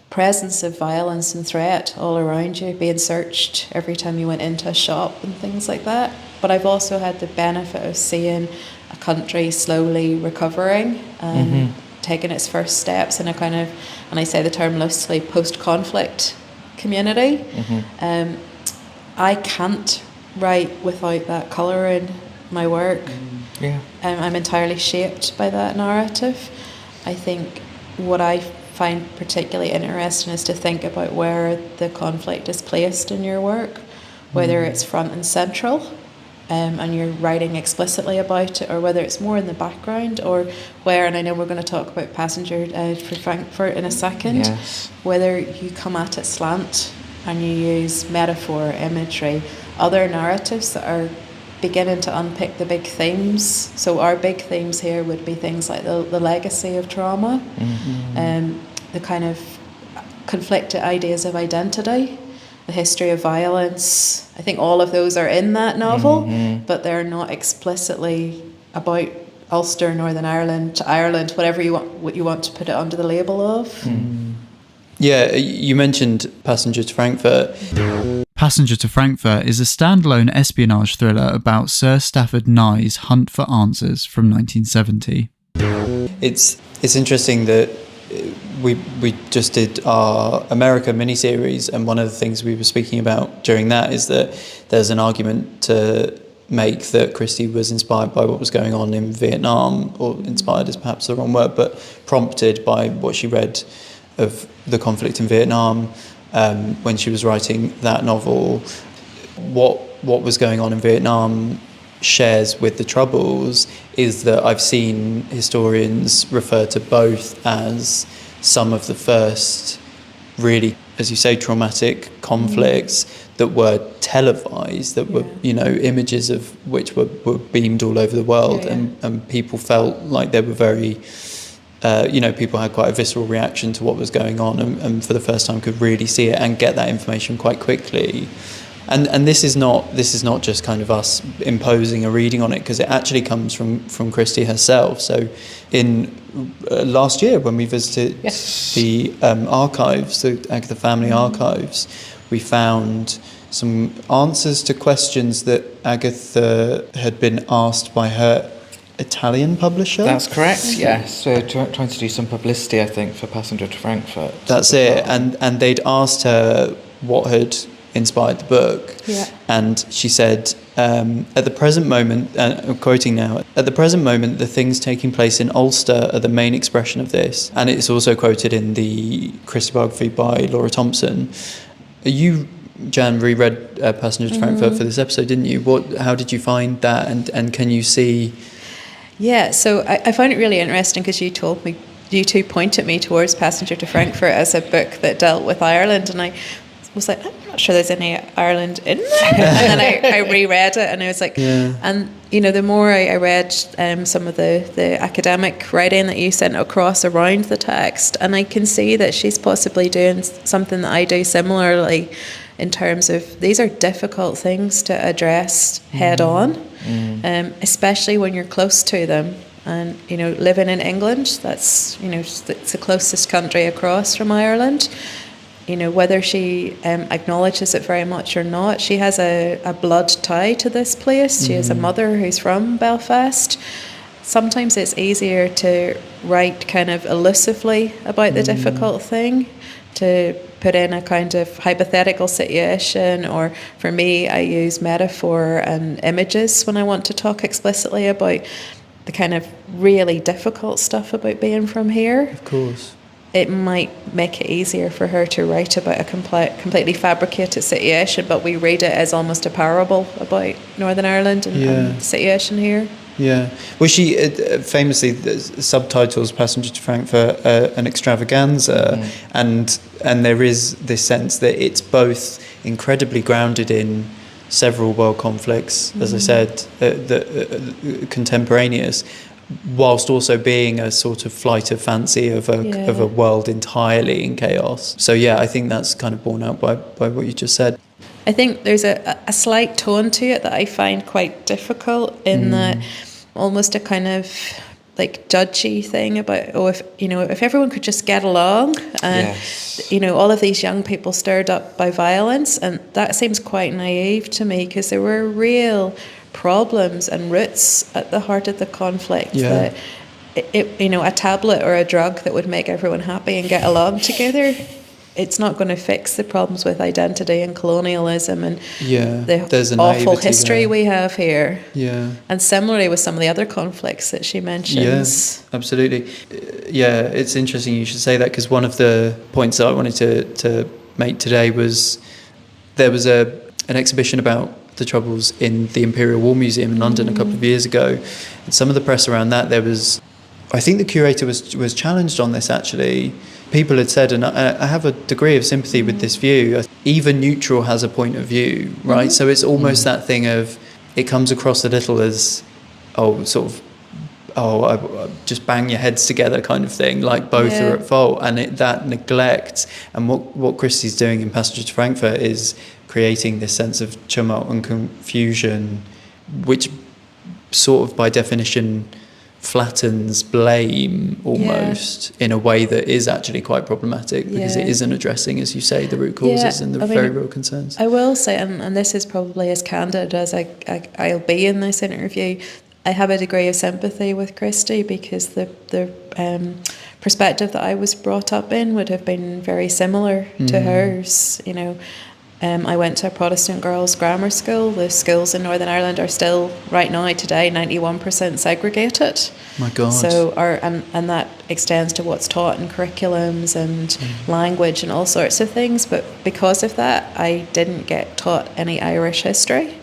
presence of violence and threat all around you, being searched every time you went into a shop and things like that. But I've also had the benefit of seeing a country slowly recovering and taking its first steps in a kind of, and I say the term loosely, post-conflict community. I can't write without that colour in my work. I'm entirely shaped by that narrative. I think what I find particularly interesting is to think about where the conflict is placed in your work, whether it's front and central and you're writing explicitly about it, or whether it's more in the background, or where, and I know we're going to talk about Passenger for Frankfurt in a second, whether you come at it slant and you use metaphor, imagery, other narratives that are beginning to unpick the big themes. So our big themes here would be things like the legacy of trauma, the kind of conflicted ideas of identity, the history of violence. I think all of those are in that novel, but they're not explicitly about Ulster, Northern Ireland, Ireland, whatever what you want to put it under the label of. Yeah, you mentioned Passenger to Frankfurt. Passenger to Frankfurt is a standalone espionage thriller about Sir Stafford Nye's hunt for answers from 1970. It's interesting that we just did our America miniseries, and one of the things we were speaking about during that is that there's an argument to make that Christie was inspired by what was going on in Vietnam, or inspired is perhaps the wrong word, but prompted by what she read of the conflict in Vietnam when she was writing that novel. What was going on in Vietnam shares with the Troubles is that I've seen historians refer to both as some of the first really, as you say, traumatic conflicts that were televised, that were, images of which were beamed all over the world, and people felt like they were very, people had quite a visceral reaction to what was going on, and for the first time could really see it and get that information quite quickly. And this is not just kind of us imposing a reading on it, because it actually comes from Christie herself. So in last year when we visited the archives, the Agatha family archives, we found some answers to questions that Agatha had been asked by her Italian publisher. That's correct, yes. We're trying to do some publicity, I think, for Passenger to Frankfurt. That's it. And they'd asked her what had inspired the book, and she said, at the present moment, I'm quoting now, at the present moment the things taking place in Ulster are the main expression of this. And it's also quoted in the Christie biography by Laura Thompson. You, Jan, reread Passenger to Frankfurt for this episode, didn't you? How did you find that, and can you see? Yeah, so I found it really interesting because you two pointed me towards Passenger to Frankfurt as a book that dealt with Ireland, and I was like, I'm not sure there's any Ireland in there. And then I reread it, and I was like, and the more I read some of the academic writing that you sent across around the text, and I can see that she's possibly doing something that I do similarly, in terms of these are difficult things to address head on, especially when you're close to them. And living in England, that's it's the closest country across from Ireland. Whether she acknowledges it very much or not, she has a blood tie to this place. She has a mother who's from Belfast. Sometimes it's easier to write kind of elusively about the difficult thing, to put in a kind of hypothetical situation, or for me, I use metaphor and images when I want to talk explicitly about the kind of really difficult stuff about being from here. Of course. It might make it easier for her to write about a completely fabricated situation, but we read it as almost a parable about Northern Ireland and the situation here. Yeah. Well, she famously subtitles Passenger to Frankfurt an extravaganza, and there is this sense that it's both incredibly grounded in several world conflicts, as I said, contemporaneous, whilst also being a sort of flight of fancy of a world entirely in chaos. So I think that's kind of borne out by what you just said. I think there's a slight tone to it that I find quite difficult, in that almost a kind of like judgy thing about, if everyone could just get along, and all of these young people stirred up by violence, and that seems quite naive to me, because there were real problems and roots at the heart of the conflict. That a tablet or a drug that would make everyone happy and get along together, it's not going to fix the problems with identity and colonialism and the awful history there we have here. And similarly with some of the other conflicts that she mentions. Absolutely. It's interesting you should say that, because one of the points that I wanted to make today was there was an exhibition about the Troubles in the Imperial War Museum in London a couple of years ago. And some of the press around that, I think the curator was challenged on this, actually. People had said, and I have a degree of sympathy with this view, even neutral has a point of view, right? So it's almost that thing of, it comes across a little as, just bang your heads together kind of thing, like both are at fault. And that neglect, and what Christie's doing in Passenger to Frankfurt is creating this sense of tumult and confusion, which sort of by definition flattens blame almost in a way that is actually quite problematic, because it isn't addressing, as you say, the root causes and the very real concerns. I will say, and this is probably as candid as I'll be in this interview, I have a degree of sympathy with Christie, because the perspective that I was brought up in would have been very similar to hers. You know, I went to a Protestant girls' grammar school. The schools in Northern Ireland are still, right now, today, 91% segregated. My God. So, and that extends to what's taught in curriculums and language and all sorts of things. But because of that, I didn't get taught any Irish history.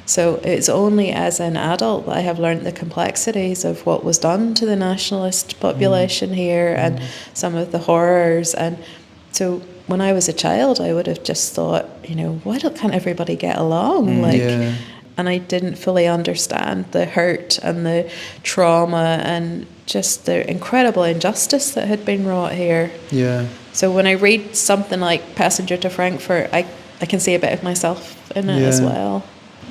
So it's only as an adult that I have learned the complexities of what was done to the nationalist population here and some of the horrors. And so when I was a child, I would have just thought, you know, why can't everybody get along? And I didn't fully understand the hurt and the trauma and just the incredible injustice that had been wrought here. Yeah. So when I read something like Passenger to Frankfurt, I can see a bit of myself in it as well.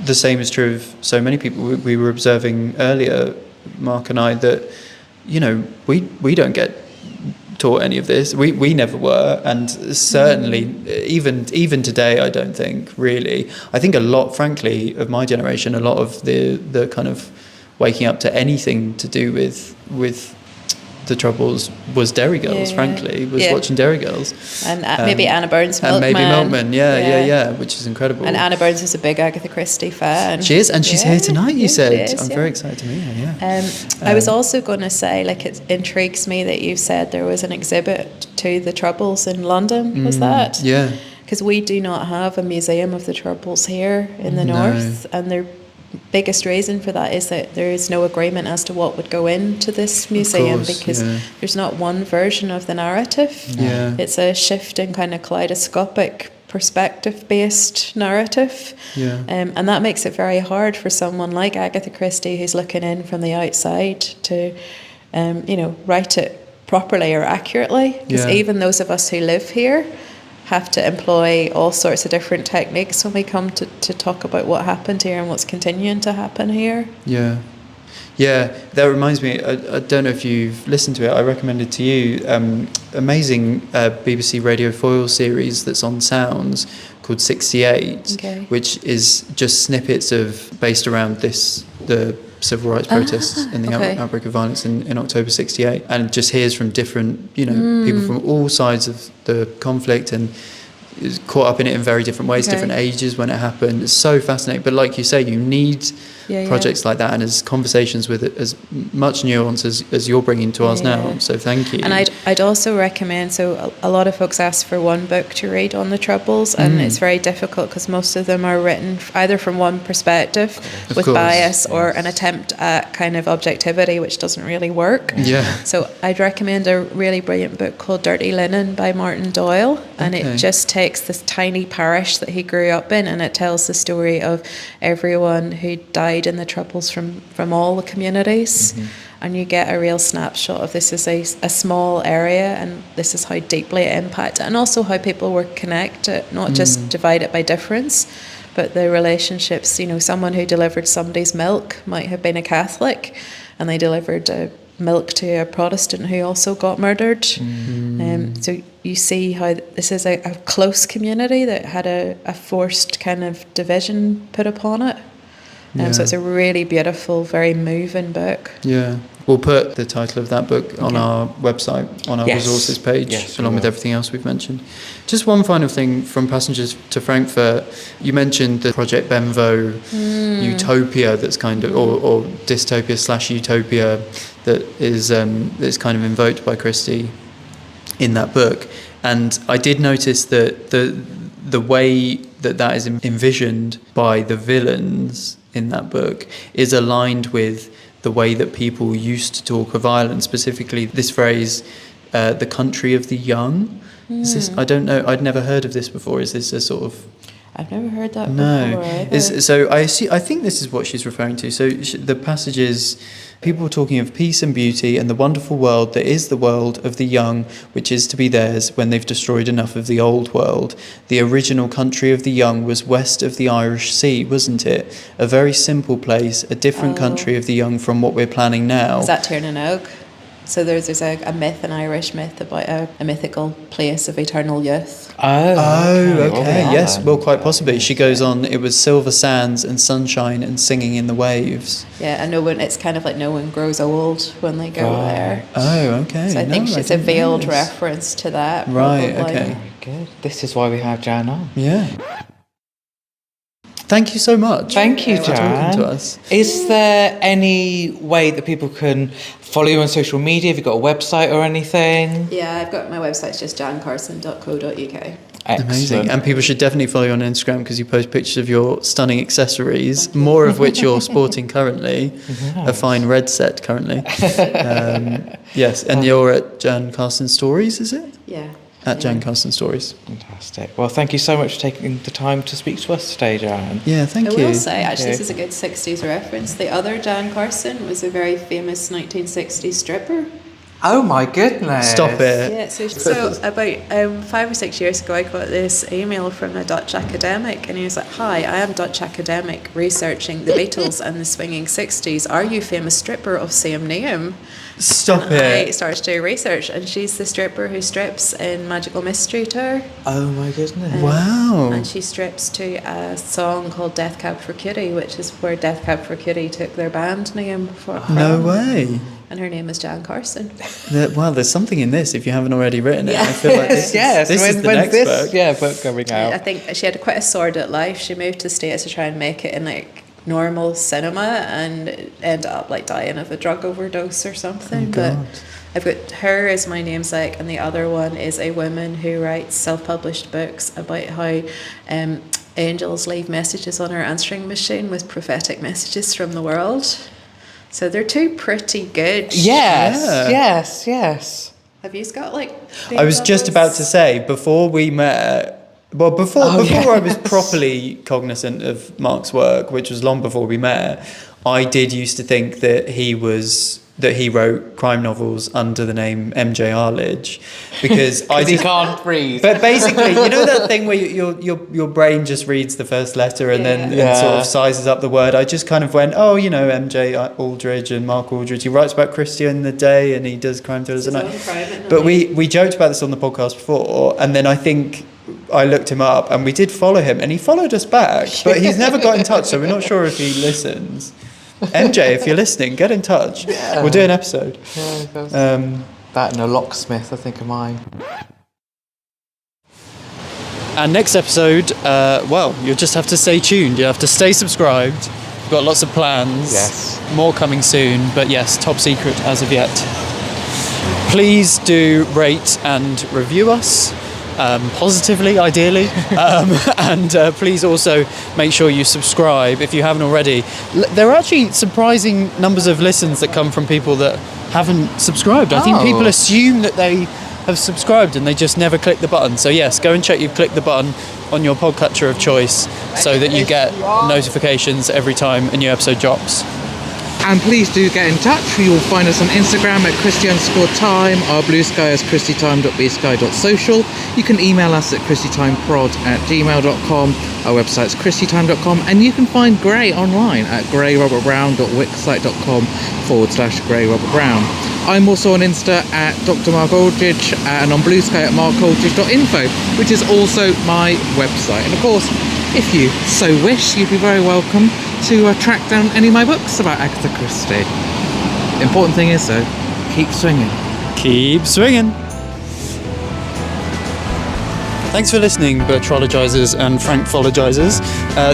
The same is true of so many people. We were observing earlier, Mark and I, that, you know, we don't get taught any of this. We never were, and certainly even today, I don't think really. I think a lot, frankly, of my generation, a lot of the kind of waking up to anything to do with the Troubles was Derry Girls, frankly, watching Derry Girls. And maybe Anna Burns' Milkman. And maybe Milkman, which is incredible. And Anna Burns is a big Agatha Christie fan. She is, and she's here tonight, you said. Is, I'm very excited to meet her, I was also going to say, like, it intrigues me that you said there was an exhibit to the Troubles in London, was that? Yeah. Because we do not have a museum of the Troubles here in the north, and their biggest reason for that is that there is no agreement as to what would go into this museum, because there's not one version of the narrative. It's a shifting kind of kaleidoscopic perspective-based narrative, and that makes it very hard for someone like Agatha Christie, who's looking in from the outside, to write it properly or accurately, because even those of us who live here have to employ all sorts of different techniques when we come to talk about what happened here and what's continuing to happen here. Yeah, that reminds me, I don't know if you've listened to it, I recommended to you amazing BBC Radio Foil series that's on Sounds called 68, which is just snippets based around the civil rights protests and the outbreak of violence in October 68, and just hears from different, people from all sides of the conflict, and is caught up in it in very different ways, different ages when it happened. It's so fascinating. But like you say, you need projects like that, and as conversations with it, as much nuance as you're bringing to us now. So thank you. And I'd also recommend, so a lot of folks ask for one book to read on the Troubles, and it's very difficult because most of them are written either from one perspective with bias or an attempt at kind of objectivity, which doesn't really work. So I'd recommend a really brilliant book called Dirty Linen by Martin Doyle, and it just takes this tiny parish that he grew up in, and it tells the story of everyone who died in the Troubles from all the communities, and you get a real snapshot of this is a small area, and this is how deeply it impacted, and also how people were connected, not just divided by difference, but the relationships. Someone who delivered somebody's milk might have been a Catholic, and they delivered milk to a Protestant who also got murdered. So you see how this is a close community that had a forced kind of division put upon it. So it's a really beautiful, very moving book. We'll put the title of that book on our website, on our resources page, along with everything else we've mentioned. Just one final thing from Passengers to Frankfurt. You mentioned the Project Benvo utopia that's kind of, or dystopia / utopia that is kind of invoked by Christie in that book. And I did notice that the way that is envisioned by the villains in that book is aligned with the way that people used to talk of Ireland, specifically this phrase, the country of the young. Is this, I don't know, I'd never heard of this before. Is this a sort of... I've never heard that before either. So I think this is what she's referring to. So the passage is people talking of peace and beauty and the wonderful world that is the world of the young, which is to be theirs when they've destroyed enough of the old world. The original country of the young was west of the Irish Sea, wasn't it? A very simple place, a different country of the young from what we're planning now. Is that Tiernan? So there's a myth, an Irish myth about a mythical place of eternal youth. Okay. Yes, well, quite possibly. She goes on, it was silver sands and sunshine and singing in the waves. Yeah, and it's kind of like no one grows old when they go there. Oh, okay. So I think it's a veiled reference to that. Right, probably. okay. Good. This is why we have Jan on. Yeah. Thank you so much. Thank you, for Jan. talking to us. Is there any way that people can follow you on social media? Have you got a website or anything? Yeah, I've got my website. It's just jancarson.co.uk. Excellent. Amazing. And people should definitely follow you on Instagram because you post pictures of your stunning accessories, more of which you're sporting currently, a fine red set currently. Yes, and you're at Jan Carson Stories, is it? Yeah. At Jan Carson Stories. Fantastic. Well, thank you so much for taking the time to speak to us today, Jan. Yeah, thank you. I will say, actually, this is a good 60s reference. The other Jan Carson was a very famous 1960s stripper. Oh my goodness. Stop it. Yeah, so about 5 or 6 years ago, I got this email from a Dutch academic, and he was like, "Hi, I am Dutch academic researching the Beatles and the swinging 60s. Are you famous stripper of same name?" Stop and it. I started to do research, and she's the stripper who strips in Magical Mystery Tour. Oh my goodness. Wow. And she strips to a song called Death Cab for Cutie, which is where Death Cab for Cutie took their band name from. No way. And her name is Jan Carson. Well, there's something in this if you haven't already written it. Yeah. I feel like this is the next book. Book coming out? I think she had quite a sordid life. She moved to the States to try and make it in like normal cinema and ended up like dying of a drug overdose or something. But I've got her as my namesake, and the other one is a woman who writes self-published books about how angels leave messages on her answering machine with prophetic messages from the world. So they're two pretty good. Yes. Have you got like... I was just about to say, before we met, before I was properly cognizant of Mark's work, which was long before we met, I did used to think that he wrote crime novels under the name M.J. Aldridge, because he can't breathe. But basically, you know that thing where your brain just reads the first letter and then and sort of sizes up the word. I just kind of went, M.J. Aldridge and Mark Aldridge. He writes about Christie in the day and he does crime thrillers at night. But we joked about this on the podcast before, and then I think I looked him up and we did follow him, and he followed us back, but he's never got in touch, so we're not sure if he listens. MJ, if you're listening, get in touch. We'll do an episode. That and a locksmith, I think, are mine. And next episode, you'll just have to stay tuned. You have to stay subscribed. We've got lots of plans. Yes. More coming soon, but yes, top secret as of yet. Please do rate and review us. Positively, ideally, and please also make sure you subscribe if you haven't already. There are actually surprising numbers of listens that come from people that haven't subscribed. I think people assume that they have subscribed and they just never click the button. So yes, go and check you've clicked the button on your podcatcher of choice so that you get notifications every time a new episode drops. And please do get in touch. You'll find us on Instagram at Christie_time, our blue sky is christietime.bsky.social. You can email us at christietimepod@gmail.com. Our website's christietime.com, and you can find Gray online at grayrobertbrown.wixsite.com/grayrobertbrown. I'm also on Insta at Dr. Mark Aldridge and on Blue Sky at markaldridge.info, which is also my website. And of course, if you so wish, you'd be very welcome to track down any of my books about Agatha Christie. The important thing is, though, keep swinging. Keep swinging. Thanks for listening, Bertrologizers and Frankfologizers.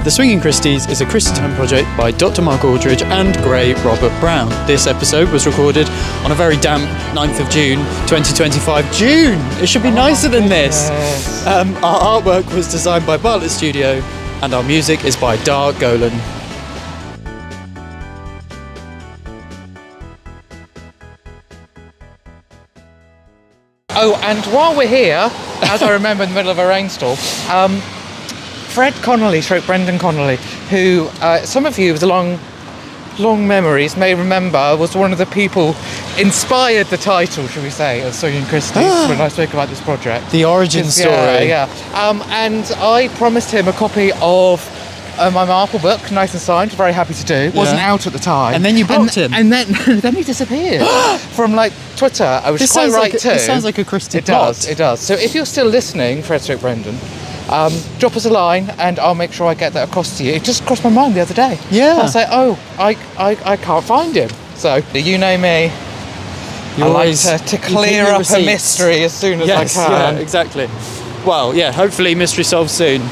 The Swinging Christies is a Christie Time project by Dr. Mark Aldridge and Gray Robert Brown. This episode was recorded on a very damp 9th of June, 2025. June! It should be nicer than this. Our artwork was designed by Bartlett Studio, and our music is by Dar Golan. Oh, and while we're here, as I remember in the middle of a rainstorm, Fred Connolly, Brendan Connolly, who some of you with long memories may remember was one of the people inspired the title, shall we say, of Swinging Christies when I spoke about this project. The origin story. Yeah. And I promised him a copy of my Marple book, nice and signed, very happy to do. Wasn't out at the time. And then you blocked him. And then he disappeared from Twitter. I was quite right too. This sounds like a Christie plot. It does. So if you're still listening, Frederick Brendan, drop us a line and I'll make sure I get that across to you. It just crossed my mind the other day. Yeah. I say, I can't find him. So you know me. I like to clear up a mystery as soon as I can. Yeah, exactly. Well, yeah, hopefully mystery solved soon.